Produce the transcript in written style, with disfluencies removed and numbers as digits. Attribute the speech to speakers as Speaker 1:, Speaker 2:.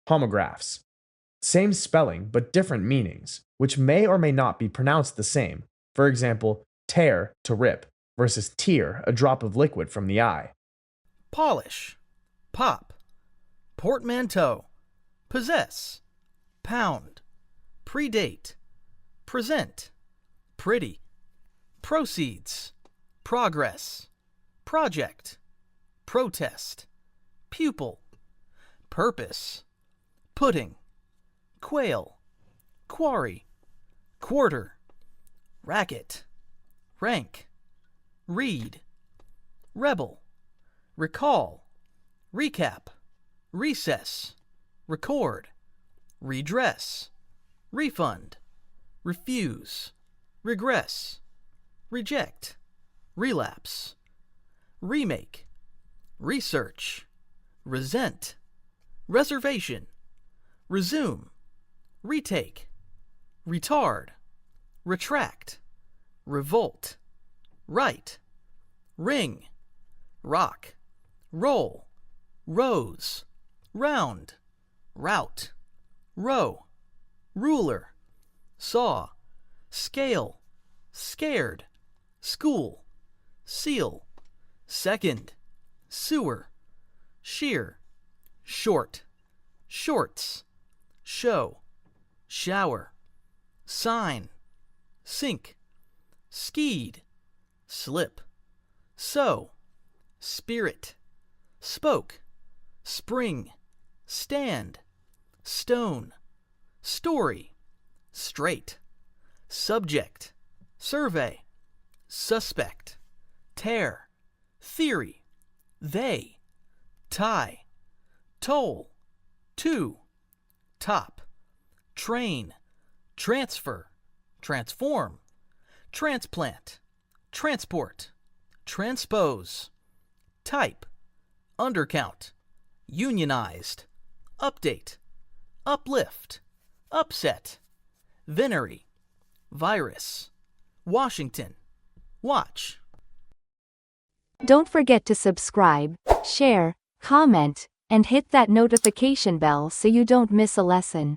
Speaker 1: homographs. Same spelling, but different meanings, which may or may not be pronounced the same. For example, tear to rip versus tear, a drop of liquid from the eye.
Speaker 2: Polish, pop, portmanteau, possess, pound, predate, present, pretty, proceeds, progress, project, protest, pupil, purpose, pudding, quail, quarry, quarter, racket, rank, read, rebel, recall, recap, recess, record, redress, refund, refuse, regress, reject, relapse, remake, research, resent, reservation, resume, retake, retard, retract, revolt, right, ring, rock, roll, rose, round, route, row, ruler, saw, scale, scared, school, seal, second, sewer, shear, short, shorts, show, shower, sign, sink, skied, slip, sow, spirit, spoke, spring, stand, stone, story, straight, subject, survey, suspect, tear, theory, they, tie, toll, two, top, train, transfer, transform, transplant, transport, transpose, type, undercount, unionized, update, uplift, upset, venery, virus, Washington, watch.
Speaker 3: Don't forget to subscribe, share, comment, and hit that notification bell so you don't miss a lesson.